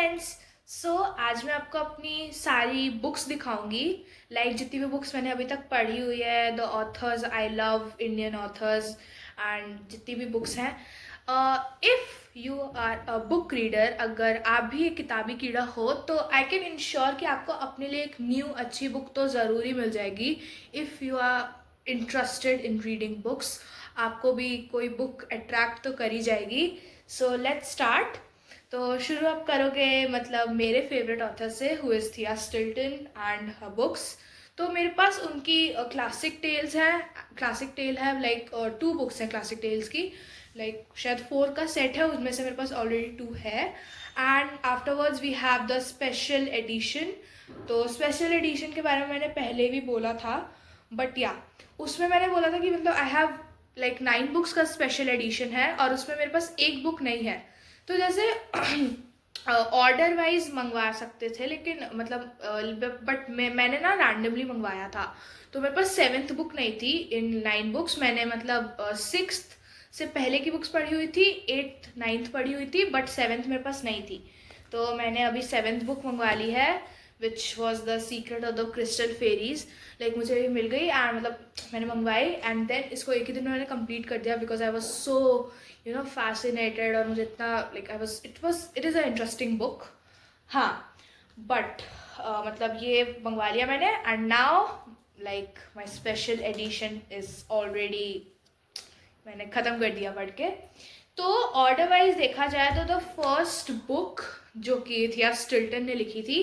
Friends. आज मैं आपको अपनी सारी बुक्स दिखाऊंगी। जितनी भी बुक्स मैंने अभी तक पढ़ी हुई है, the authors I love, Indian authors, and जितनी भी बुक्स हैं। If you are a book reader, अगर आप भी एक किताबी कीड़ा हो तो आई कैन इंश्योर कि आपको अपने लिए एक न्यू अच्छी बुक तो ज़रूरी मिल जाएगी। If you are interested in reading books, आपको भी कोई बुक अट्रैक्ट तो करी जाएगी। So let's start. तो शुरू आप करोगे मतलब मेरे फेवरेट ऑथर से, who is Thea Stilton and her books. तो मेरे पास उनकी क्लासिक टेल्स हैं। क्लासिक टेल है टू बुक्स हैं क्लासिक टेल्स की। शायद 4 का सेट है, उसमें से मेरे पास ऑलरेडी 2 है। And afterwards we have the special edition. तो स्पेशल एडिशन के बारे में मैंने पहले भी बोला था, बट या उसमें मैंने बोला था कि मतलब आई हैव 9 बुक्स का स्पेशल एडिशन है और उसमें मेरे पास एक बुक नहीं है। तो जैसे ऑर्डर वाइज मंगवा सकते थे, लेकिन मतलब बट मैंने ना रैंडमली मंगवाया था। तो मेरे पास 7th बुक नहीं थी इन 9 बुक्स। मैंने मतलब 6th से पहले की बुक्स पढ़ी हुई थी, 8th 9th पढ़ी हुई थी, बट 7th मेरे पास नहीं थी। तो मैंने अभी 7th बुक मंगवा ली है, which was the secret of the crystal fairies. मुझे मिल गई एंड मतलब मैंने मंगवाई एंड देन इसको एक ही दिन में मैंने कंप्लीट कर दिया, because I was so fascinated. और मुझे इतना it is a interesting book. हाँ, बट मतलब ये मंगवा लिया मैंने and now my special edition is already, मैंने ख़त्म कर दिया पढ़ के। तो ऑर्डर वाइज देखा जाए तो द फर्स्ट बुक जो कि थिया स्टिल्टन ने लिखी थी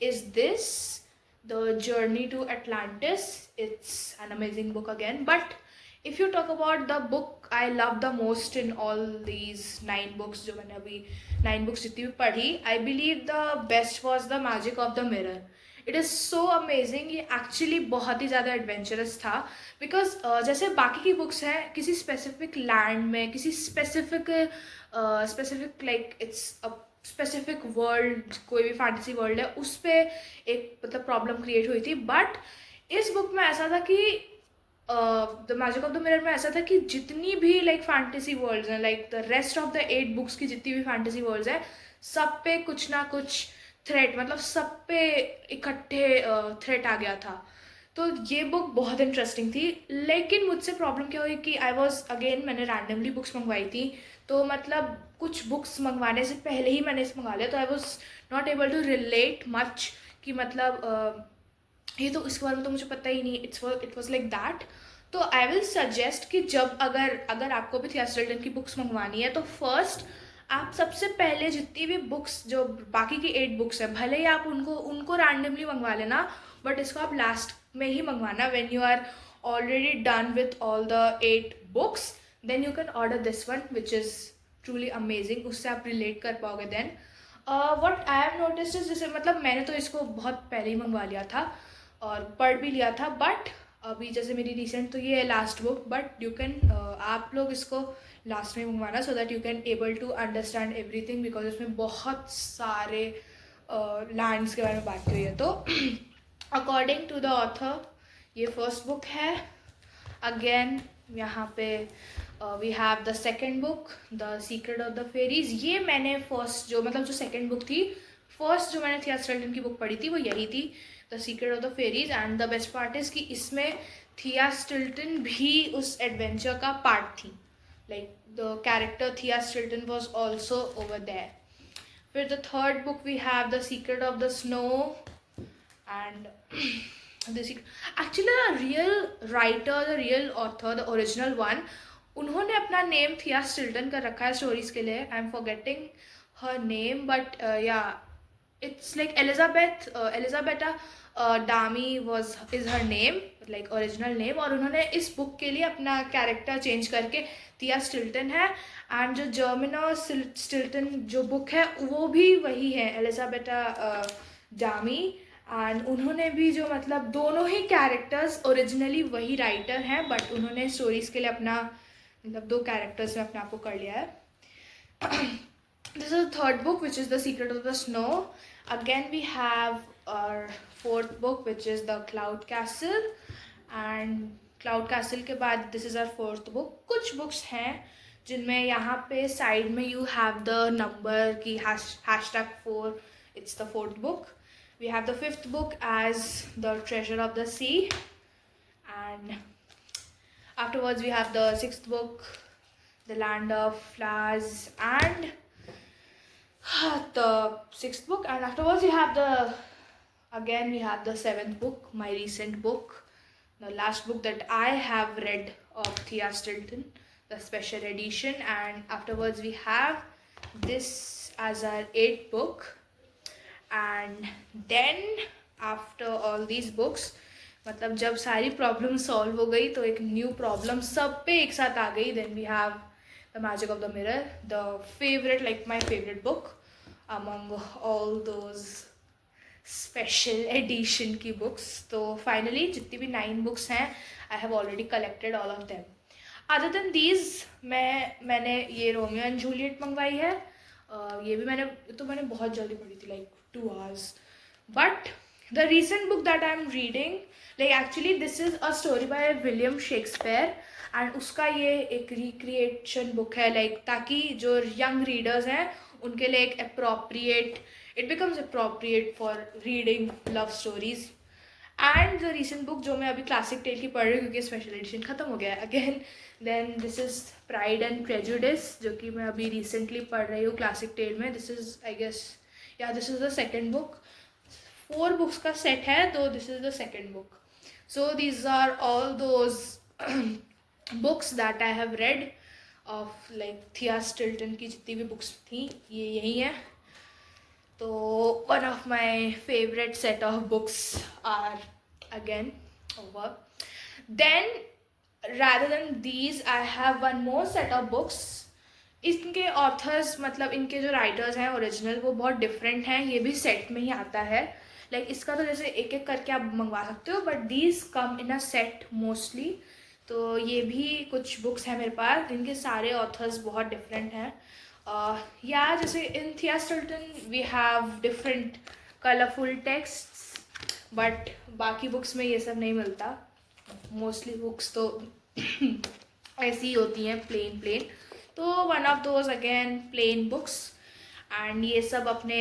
is this, the journey to Atlantis. It's an amazing book again. But if you talk about the book I love the most in all these 9 books, जो मैंने अभी 9 बुक्स जितनी भी पढ़ी, I believe the best was the magic of the mirror. It is so amazing. ये actually बहुत ही ज़्यादा एडवेंचरस था, बिकॉज जैसे बाकी की बुक्स हैं किसी स्पेसिफिक लैंड में, किसी specific it's a specific world, कोई भी फैंटेसी वर्ल्ड है उस पर एक मतलब प्रॉब्लम क्रिएट हुई थी। बट इस बुक में ऐसा था कि the magic of the mirror में ऐसा था कि जितनी भी फैंटेसी वर्ल्ड्स हैं, the rest of the 8 books की जितनी भी फैंटेसी वर्ल्ड्स हैं, सब पे कुछ ना कुछ थ्रेट, मतलब सब पे इकट्ठे थ्रेट आ गया था। तो ये बुक बहुत इंटरेस्टिंग थी। लेकिन मुझसे प्रॉब्लम क्या हुई कि आई वॉज अगेन, मैंने रैंडमली बुक्स मंगवाई थी। तो मतलब कुछ बुक्स मंगवाने से पहले ही मैंने इसे मंगा लिया, तो I was not able to relate much कि मतलब ये तो इसके बारे में तो मुझे पता ही नहीं। It was like that. तो आई विल सजेस्ट कि जब अगर आपको भी थिया स्टिल्टन की बुक्स मंगवानी है तो फर्स्ट आप सबसे पहले जितनी भी बुक्स, जो बाकी की 8 बुक्स है, भले ही आप उनको रैंडमली मंगवा लेना, बट इसको आप लास्ट में ही मंगवाना। When you are already done with all the 8 books, then you can order this one which is truly amazing. उससे आप रिलेट कर पाओगे। Then what I have noticed is, जैसे मतलब मैंने तो इसको बहुत पहले ही मंगवा लिया था और पढ़ भी लिया था, बट अभी जैसे मेरी रिसेंट तो ये है last book, but you can आप लोग इसको लास्ट में मंगवाना, so that you can able to understand everything, because उसमें बहुत सारे लैंड्स के बारे में बात की हुई है। तो अकॉर्डिंग टू द ऑथर ये फर्स्ट बुक है। अगेन यहाँ पे we have the second book, the secret of the fairies. ये मैंने फर्स्ट जो सेकेंड बुक थी, फर्स्ट जो मैंने थिया स्टिल्टन की बुक पढ़ी थी वो यही थी, the secret of the fairies. And the best part is कि इसमें थिया स्टिल्टन भी उस एडवेंचर का पार्ट थी। The character Thea Stilton was also over there. फिर the third book we have the secret of the snow and actually the real writer, the real author, the original one, उन्होंने अपना name थिया Stilton कर रखा है stories के लिए। I am forgetting her name, but yeah it's Elisabetta Dami was is her name, original name. और उन्होंने इस बुक के लिए अपना कैरेक्टर चेंज करके थिया स्टिल्टन है। एंड जो जर्मिना स्टिल्टन जो बुक है वो भी वही है, एलिजाबेटा डामी। एंड उन्होंने भी जो मतलब दोनों ही कैरेक्टर्स ओरिजिनली वही राइटर हैं, बट उन्होंने स्टोरीज़ के लिए अपना मतलब 2 कैरेक्टर्स में अपने आप को कर लिया है। This is the third book, which is the Secret of the Snow. Again we have our fourth book, which is the Cloud Castle. And Cloud Castle के बाद this is our fourth book. कुछ books हैं जिनमें यहाँ पे side में you have the number की #4, it's the 4th book. We have the 5th book as the Treasure of the Sea, and afterwards we have the 6th book, The Land of Flowers, and the 6th book, and afterwards we have the 7th book, my recent book, the last book that I have read of Thea Stilton, the special edition. And afterwards we have this as our 8th book. And then after all these books, मतलब जब सारी problem solve हो गई तो एक new problem सब पे एक साथ आ गई. Then we have the magic of the mirror, the favourite, like my favourite book among all those special edition की बुक्स. तो फाइनली जितनी भी 9 बुक्स हैं, I have already collected all of them. Other than these मैंने ये Romeo and Juliet मंगवाई है. ये भी मैंने बहुत जल्दी पढ़ी थी, like 2 hours. But the recent book that I am reading, like actually this is a story by William Shakespeare, and उसका ये एक रिक्रिएशन बुक है, लाइक ताकि जो यंग रीडर्स हैं उनके लिए एक appropriate, it becomes appropriate for reading love stories. And the recent book जो मैं अभी क्लासिक टेल की पढ़ रही हूँ क्योंकि स्पेशल एडिशन ख़त्म हो गया है again. Then this is pride and prejudice, जो कि मैं अभी रिसेंटली पढ़ रही हूँ क्लासिक टेल में. This is I guess this is the second book. 4 books का सेट है, तो this is the second book. So these are all those books that I have read of like Thea Stilton की जितनी भी books थी, ये यही है. So one of my favorite set of books are again over. Then rather than these, I have one more set of books. इनके authors, मतलब इनके जो राइटर्स हैं ओरिजिनल, वो बहुत डिफरेंट हैं. ये भी सेट में ही आता है. लाइक इसका तो जैसे एक एक करके आप मंगवा सकते हो, but these come in a set mostly. तो ये भी कुछ बुक्स हैं मेरे पास जिनके सारे ऑथर्स बहुत डिफरेंट हैं. जैसे in Thea Stilton we have different colourful texts, but बाकी बुक्स में ये सब नहीं मिलता. मोस्टली बुक्स तो ऐसी ही होती हैं, प्लेन. तो one of those again plain books. And ये सब अपने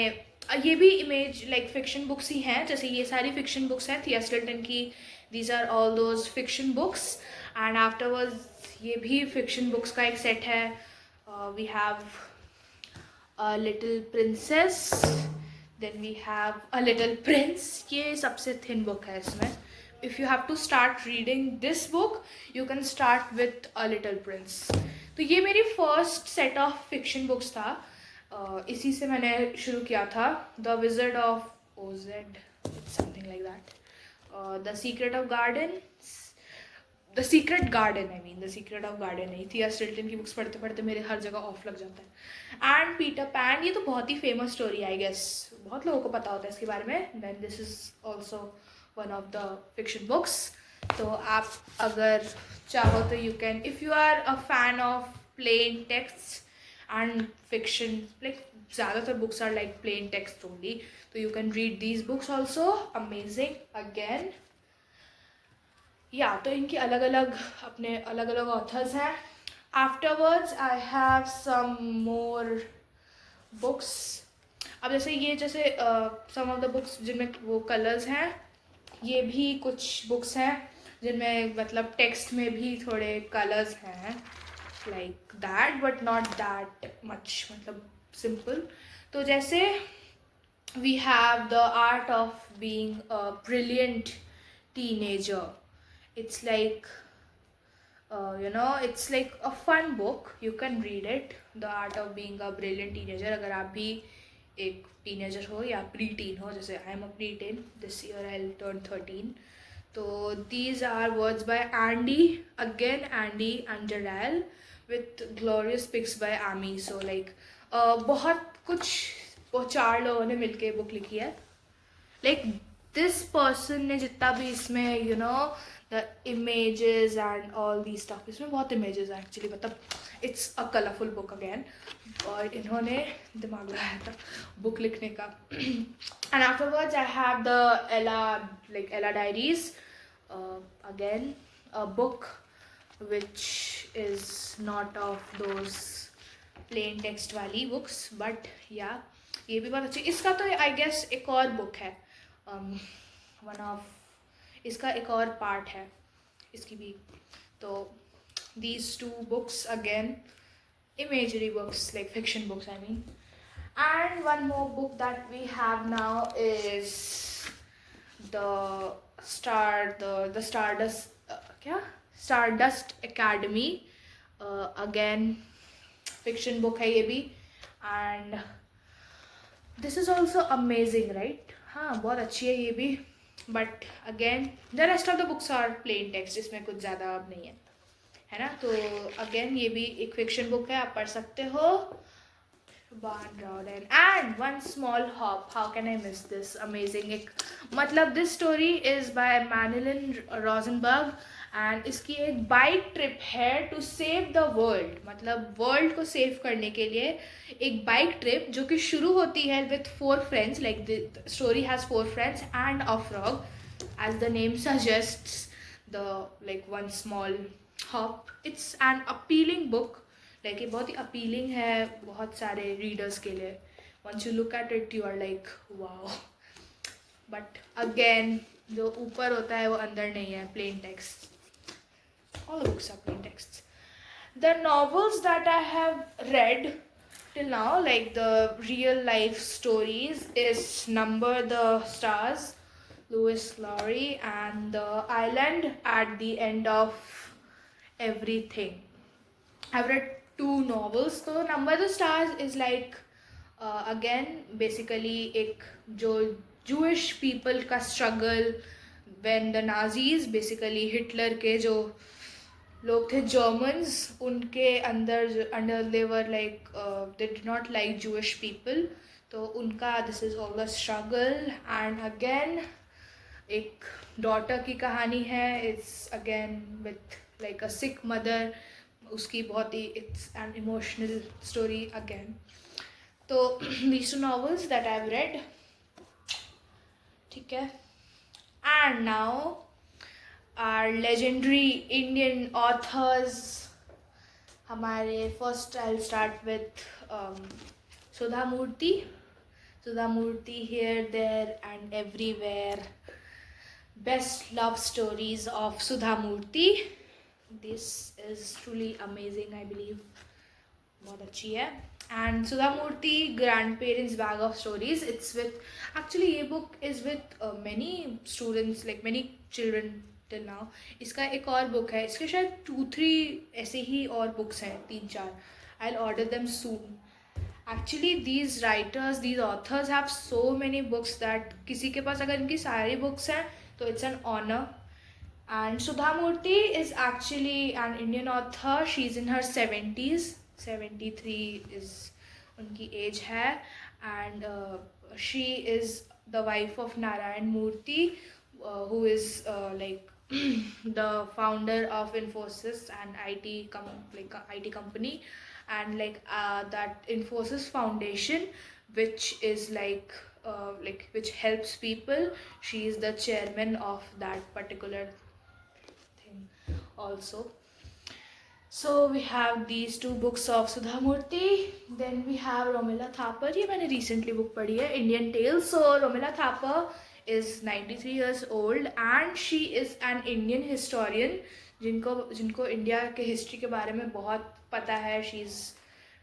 ये भी इमेज लाइक फिक्शन बुक्स ही हैं, जैसे ये सारी फिक्शन बुक्स हैं थिया स्टिल्टन की. These are all those fiction books. And afterwards ये भी फिक्शन बुक्स का एक सेट है. We have A Little Princess, then we have A Little Prince. ये सबसे थिन बुक है इसमें. If you have to start reading this book, you can start with A Little Prince. तो ये मेरी first set of fiction books था. इसी से मैंने शुरू किया था. The wizard of OZ, something like that. The secret of garden, the secret garden, I mean the secret of garden नहीं. थिया स्टिल्टन की बुक्स पढ़ते पढ़ते मेरे हर जगह ऑफ लग जाता है. एंड पीटर पैन, ये तो बहुत ही फेमस स्टोरी आई गेस, बहुत लोगों को पता होता है इसके बारे में. Then this is also one of the fiction books. तो आप अगर चाहो तो you can, if you are a fan of plain text and fiction, like ज़्यादातर books are like plain text only, तो you can read these books also. Amazing again. तो इनकी अलग अलग ऑथर्स हैं. Afterwards I have some more books. अब जैसे सम of the books जिनमें वो कलर्स हैं, ये भी कुछ बुक्स हैं जिनमें मतलब टेक्स्ट में भी थोड़े कलर्स हैं, like that, but not that much, मतलब सिंपल. तो जैसे we have the art of being a brilliant teenager. It's like it's like a fun book. You can read it. The Art of Being a Brilliant Teenager. अगर आप भी एक teenager हो या pre tin हो, जैसे I am a pre tin, this year I will turn 13. तो these are words by Andy Anderell with glorious pics by Amy. So like बहुत कुछ, वो 4 लोगों ने मिलके बुक लिखी है. Like this person ने जितना भी इसमें the images and all these stuff, इसमें बहुत images हैं actually, मतलब it's a colorful book again. और इन्होंने दिमाग लगाया था book लिखने का. And afterwards I have the Ella Diaries, again a book which is not of those plain text वाली books, but yeah, ये भी बहुत अच्छी. इसका तो I guess एक और book है, one of इसका एक और part है इसकी भी. तो these two books again, imagery books, like fiction books I mean. And one more book that we have now is the Stardust Stardust Academy. Again, fiction book है ये भी. And this is also amazing, right? हाँ, बहुत अच्छी है ये भी. But again, the rest of the books are plain text, इसमें कुछ ज़्यादा अब नहीं है ना. तो again ये भी एक fiction book है, आप पढ़ सकते हो. Barn Rowden and One Small Hop. How can I miss this? Amazing. मतलब this story is by Madeline Rosenberg and इसकी एक बाइक ट्रिप है to save the world. मतलब वर्ल्ड को सेव करने के लिए एक बाइक ट्रिप जो कि शुरू होती है with 4 friends. Like the story has 4 friends and a frog, as the name suggests. The like One Small Hop. It's an appealing book. Like ये बहुत ही अपीलिंग है बहुत सारे रीडर्स के लिए. Once you look at it you are like wow. But again जो ऊपर होता है वो अंदर नहीं है, plain text. All books are plain text. The novels that I have read till now, like the real life stories, is Number the Stars, Louis Lowry, and The Island at the End of Everything. I've read 2 novels. So Number the Stars is like again basically एक जो Jewish people का struggle when the Nazis, basically Hitler के जो लोग थे Germans, उनके अंदर they were like they did not like Jewish people. तो उनका this is all the struggle. And again एक daughter की कहानी है. It's again with like a sick mother. उसकी बहुत ही it's an emotional story again. तो these 2 novels that I've read. ठीक है. And now our legendary Indian authors. हमारे first I'll start with Sudha Murty. Sudha Murty, Here, There and Everywhere. Best love stories of Sudha Murty. This is truly amazing, I believe. बहुत अच्छी है. And Sudha Murty, Grandparents Bag of Stories. It's with, actually ये book is with many students, like many children till now. इसका एक और book है. इसके शायद 2-3 ऐसे ही और books हैं, 3-4. I'll order them soon. Actually these writers, these authors have so many books that किसी के पास अगर इनकी सारी books हैं तो it's an honor. And Sudha Murty is actually an Indian author. She's in her 70s. 73 is unki age hai. And she is the wife of Narayan Murthy, who is like the founder of Infosys and IT company, and like that Infosys Foundation, which is like which helps people. She is the chairman of that particular also. So we have these 2 books of Sudha Murty. Then we have Romila Thapar. ये मैंने recently book पढ़ी है, Indian Tales. So Romila Thapar is 93 years old and she is an Indian historian जिनको India के history के बारे में बहुत पता है. She is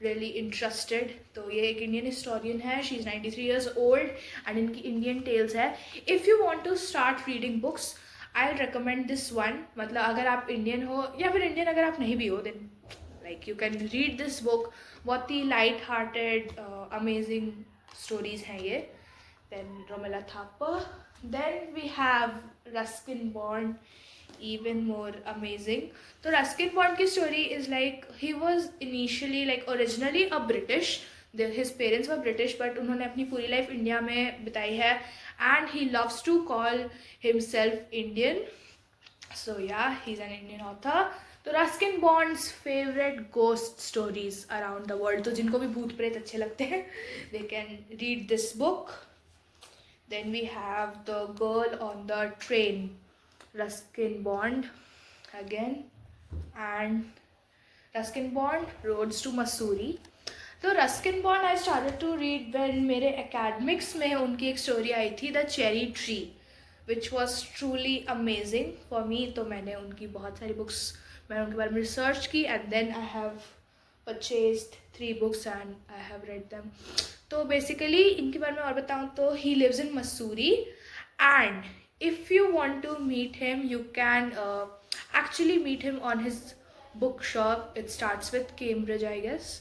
really interested. तो ये एक इंडियन हिस्टोरियन है. She is 93 years old and इनकी Indian Tales है. If you want to start reading books, I'll recommend this one. मतलब अगर आप इंडियन हो या फिर इंडियन अगर आप नहीं भी हो, then like you can read this book. बहुत ही light hearted amazing stories हैं ये. Then Romila Thapar. Then we have Ruskin Bond, even more amazing. तो Ruskin Bond की story is like he was initially like originally a British. His parents were British, but उन्होंने अपनी पूरी life India में बिताई है. And he loves to call himself Indian. So yeah, he's an Indian author. तो Ruskin Bond's favorite ghost stories around the world. तो जिनको भी भूत प्रेत अच्छे लगते हैं, they can read this book. Then we have The Girl on the Train, Ruskin Bond again. and Ruskin Bond, Roads to Missouri. तो Ruskin Bond I started to read when मेरे एकेडमिक्स में उनकी एक स्टोरी आई थी the cherry tree, which was truly amazing for me. तो मैंने उनकी बहुत सारी बुक्स, मैंने उनके बारे में रिसर्च की and then I have purchased 3 books and I have read them. तो बेसिकली इनके बारे में और बताऊँ तो he lives in Mussoorie and if you want to meet him you can actually meet him on his bookshop. It starts with Cambridge I guess.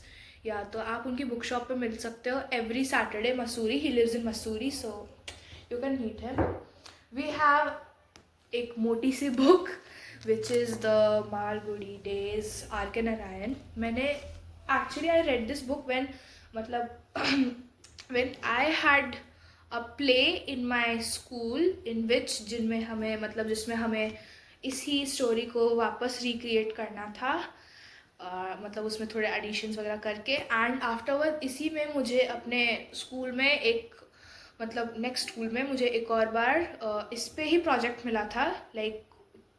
या तो आप उनकी बुक शॉप पे मिल सकते हो every Saturday. Mussoorie, he lives in Mussoorie, so you can meet him. We have एक मोटी सी book which is the Malgudi Days R K Narayan. मैंने actually I read this book when, मतलब when I had a play in my school in which, जिसमें हमें इसी story को वापस रिक्रिएट करना था. मतलब उसमें थोड़े एडिशंस वगैरह करके एंड आफ्टरवर्ड इसी में मुझे अपने स्कूल में एक, मतलब नेक्स्ट स्कूल में मुझे एक और बार इस पे ही प्रोजेक्ट मिला था. लाइक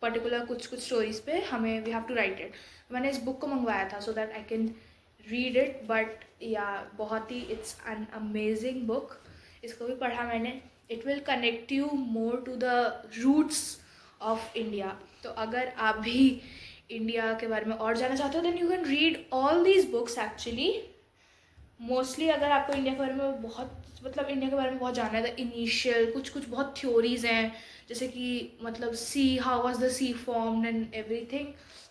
पर्टिकुलर कुछ स्टोरीज पे हमें we have to write it. मैंने इस बुक को मंगवाया था so that I can read it. But yeah बहुत ही इट्स एन अमेजिंग बुक. इसको भी पढ़ा मैंने. It will connect you more to the roots of India. तो अगर आप भी इंडिया के बारे में और जानना चाहते हो then you can read all these books actually. Mostly अगर आपको इंडिया के बारे में इंडिया के बारे में बहुत जानना है, द इनिशियल कुछ बहुत थ्योरीज हैं, जैसे कि मतलब see how was the sea formed and everything.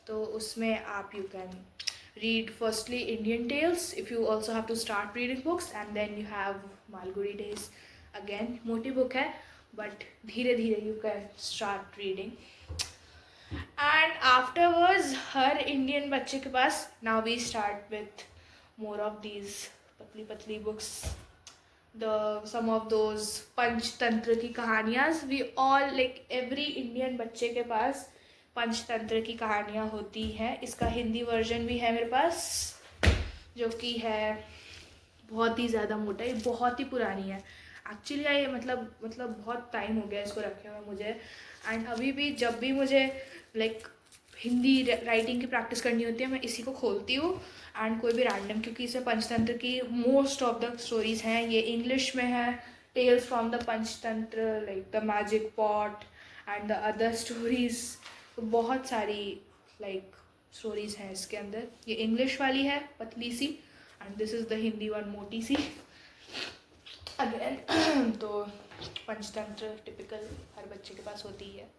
तो उसमें आप you can read firstly Indian tales if you also have to start reading books and then you have Malgudi Days. Again मोटी बुक है बट धीरे धीरे you can start reading. And afterwards हर Indian बच्चे के पास now we start with more of these पतली पतली books. Some of those Panchatantra की कहानियाँ. We all like every Indian बच्चे के पास पंचतंत्र की कहानियाँ होती हैं. इसका हिंदी वर्जन भी है मेरे पास जो कि है बहुत ही ज़्यादा मोटा. ये बहुत ही पुरानी है एक्चुअली. ये मतलब बहुत टाइम हो गया इसको रखे हुए मुझे. एंड अभी भी जब भी मुझे लाइक हिंदी राइटिंग की प्रैक्टिस करनी होती है मैं इसी को खोलती हूँ एंड कोई भी रैंडम, क्योंकि इसमें पंचतंत्र की मोस्ट ऑफ द स्टोरीज हैं. ये इंग्लिश में है, tales from the Panchatantra, like the magic pot and the other stories. तो बहुत सारी लाइक स्टोरीज हैं इसके अंदर. ये इंग्लिश वाली है पतली सी and this is the Hindi one मोटी सी अगेन. तो पंचतंत्र टिपिकल हर बच्चे के पास होती है.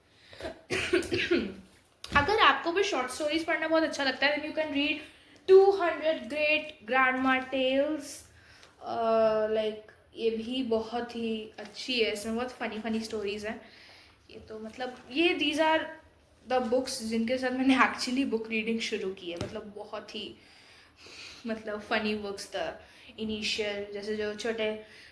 अगर आपको भी शॉर्ट स्टोरीज पढ़ना बहुत अच्छा लगता है then you can read 200 great grandma tales. Like ये भी बहुत ही अच्छी है. इसमें बहुत फनी स्टोरीज हैं. ये तो मतलब ये दीज आर द बुक्स जिनके साथ मैंने एक्चुअली बुक रीडिंग शुरू की है. मतलब बहुत ही फनी बुक्स. द इनिशियल जैसे जो छोटे,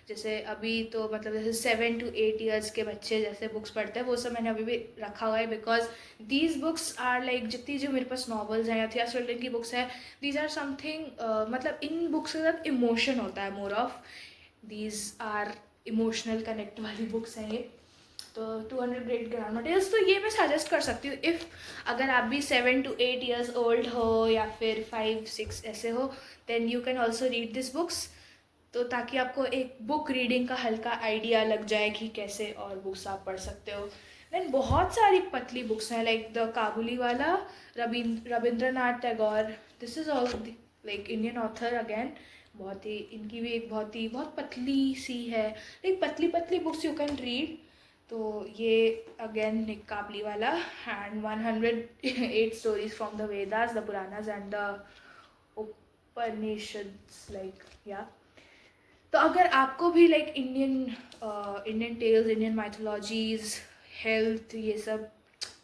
जैसे अभी तो मतलब जैसे 7 to 8 ईयर्स के बच्चे जैसे बुक्स पढ़ते हैं वो सब मैंने अभी भी रखा हुआ है. Because these books are like जितनी जो मेरे पास नॉवेल्स हैं या थिया चिल्ड्रन की बुक्स हैं, दीज आर समथिंग मतलब इन बुक्स के साथ इमोशन होता है more of. These are emotional connect वाली बुक्स हैं ये. तो 200 ग्रेट ग्रैंडमा टेल्स तो ये मैं सजेस्ट कर सकती हूँ इफ़ अगर आप भी 7 to 8 ईयर्स ओल्ड हो या फिर 5-6 ऐसे हो then you can also read this books. तो ताकि आपको एक बुक रीडिंग का हल्का आइडिया लग जाए कि कैसे और बुक्स आप पढ़ सकते हो. देन बहुत सारी पतली बुक्स हैं लाइक द काबुली वाला, Rabindranath Tagore. This is all like Indian author again. बहुत ही इनकी भी एक बहुत पतली सी है. लाइक पतली बुक्स यू कैन रीड. तो ये अगेन एक Kabuliwala and 108 stories from the Vedas, the Puranas and the Upanishads like yeah. तो अगर आपको भी like Indian tales, Indian mythologies, health, ये सब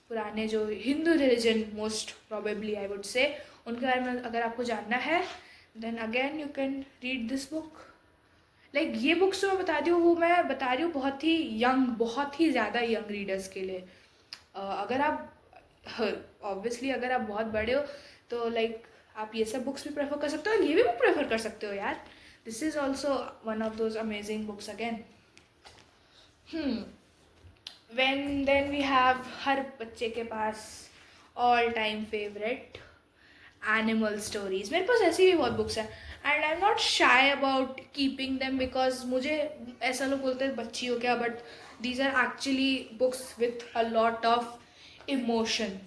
पुराने जो Hindu religion most probably I would say उनके बारे में अगर आपको जानना है then again you can read this book. Like ये बुक्स जो मैं बता रही हूँ वो मैं बता रही हूँ बहुत ही ज़्यादा यंग रीडर्स के लिए. अगर आप ऑब्वियसली अगर आप बहुत बड़े हो तो लाइक आप ये सब बुक्स भी प्रेफर कर सकते हो और ये भी बुक प्रेफर कर सकते हो यार. This is also one of those amazing books again. Then we have हर बच्चे के पास all time favourite animal stories. मेरे पास ऐसी भी बहुत बुक्स हैं and I am not shy about keeping them because मुझे ऐसा लोग बोलते हैं बच्ची हो क्या, but these are actually books with a lot of emotion.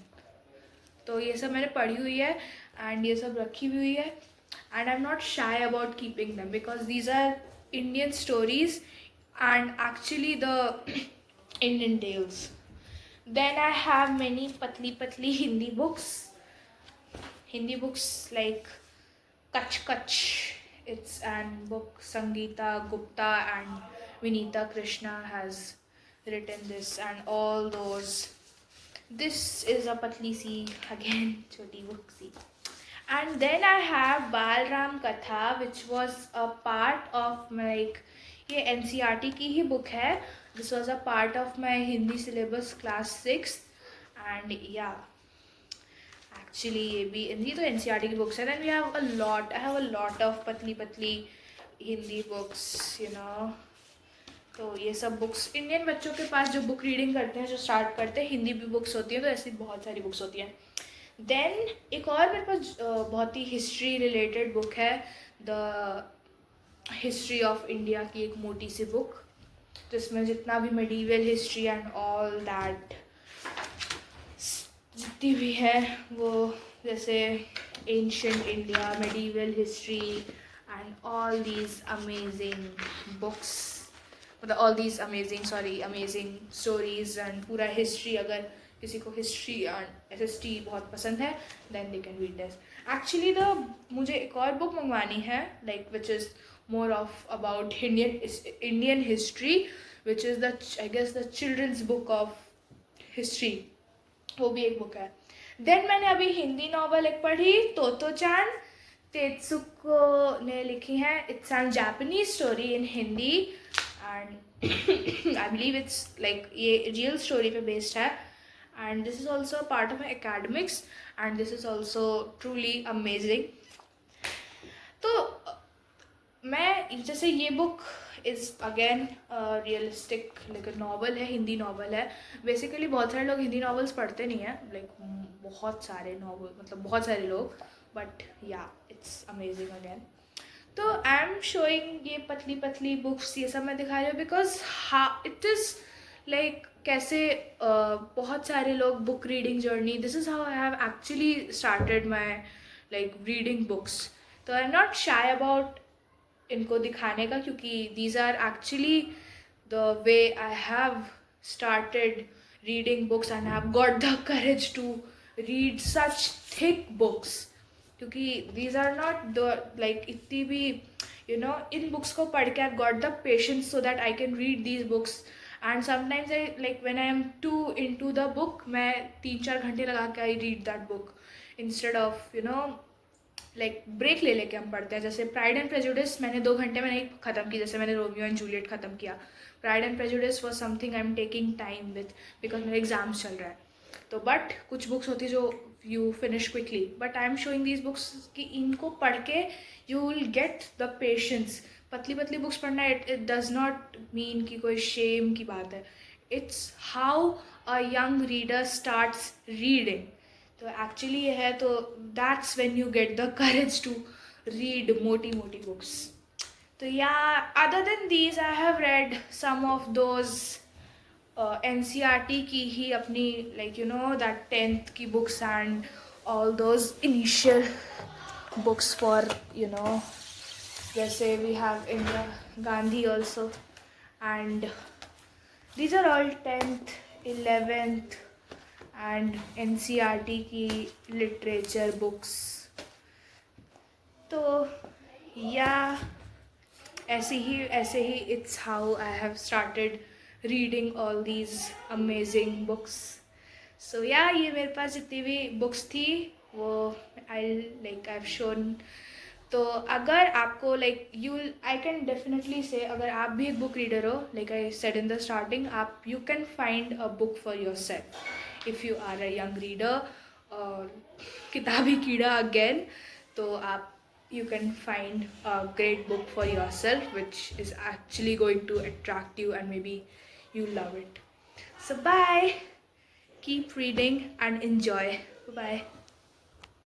तो ये सब मैंने पढ़ी हुई है एंड ये सब रखी हुई है and I am not shy about keeping them because these are Indian stories and actually the Indian tales. Then I have many पतली पतली Hindi books like Kach Kach. It's an book Sangeeta Gupta and Vinita Krishna has written this and all those. This is a patli si again choti book si. And then I have Balram Katha which was a part of my ये NCERT की ही book है. This was a part of my Hindi syllabus class 6th and yeah. Actually ये भी हिंदी तो NCERT की books है. Then we have I have a lot of पतली पतली हिंदी बुक्स तो ये सब बुक्स इंडियन बच्चों के पास जो बुक रीडिंग करते हैं, जो स्टार्ट करते हैं, हिंदी भी बुक्स होती हैं, तो ऐसी बहुत सारी बुक्स होती हैं. देन एक और मेरे पास बहुत ही हिस्ट्री रिलेटेड बुक है, द हिस्ट्री ऑफ इंडिया की एक मोटी सी बुक, जिसमें जितना भी medieval history and all that जितनी भी है वो, जैसे ancient India, medieval history and all these amazing books, मतलब all these amazing stories and पूरा हिस्ट्री. अगर किसी को हिस्ट्री एंड SST बहुत पसंद है then they can read this. Actually मुझे एक और बुक मंगवानी है like which is more of about Indian history which is the I guess the children's book of history, वो भी एक बुक है. देन मैंने अभी हिंदी नॉवल एक पढ़ी, तोतो-चान, तेत्सुको ने लिखी है. It's an Japanese story in Hindi and I believe it's like ये रियल स्टोरी पे बेस्ड है and this is also part of my academics and this is also truly amazing. तो मैं जैसे ये book is again realistic like novel है, Hindi novel है. Basically बहुत सारे लोग हिंदी नॉवेल्स पढ़ते नहीं हैं, लाइक बहुत सारे नॉवल मतलब बहुत सारे लोग, but yeah it's amazing again. तो आई एम शोइंग ये पतली पतली बुक्स, ये सब मैं दिखा रही हूँ बिकॉज इट इज़ लाइक कैसे बहुत सारे लोग book reading journey, this is how I have actually started my like reading books. तो I am not shy about इनको दिखाने का, क्योंकि these are actually the way I have started reading books and I have got the courage to read such thick books, क्योंकि these are not the like इतनी भी इन books को पढ़ के I got the patience so that I can read these books. And sometimes I like when I am too into the book, मैं 3-4 घंटे लगा के I read that book instead of like break ले लेके हम पढ़ते हैं. जैसे प्राइड एंड प्रेजुडिस मैंने 2 घंटे में नहीं ख़त्म की, जैसे मैंने रोमियो एंड जूलियट ख़त्म किया. Pride and prejudice was something I am taking time with because मेरे एग्जाम्स चल रहा है. तो बट कुछ बुक्स होती है जो you finish quickly, but I am showing these books कि इनको पढ़ के you will get the patience. पतली पतली बुक्स पढ़ना इट डज़ नॉट मीन कि कोई शेम की बात है. It's how a young reader starts reading. तो एक्चुअली ये है, तो that's when you get the courage to read मोटी मोटी बुक्स. तो yeah other than these I have read some of those NCERT की ही अपनी लाइक दैट 10th की books and all those initial books for जैसे we have Indira Gandhi also and these are all 10th 11th and NCERT की literature books. तो yeah ऐसे ही it's how I have started reading all these amazing books. So yeah ये मेरे पास जितनी भी books थी वो आई हैव शोन. तो अगर आपको लाइक आई कैन डेफिनेटली से, अगर आप भी एक बुक रीडर हो, like I said in the starting, आप you can find a book for yourself if you are a young reader और किताबी कीड़ा अगेन. तो आप you can find a great book for yourself which is actually going to attract you and maybe you love it. So bye, keep reading and enjoy. Bye.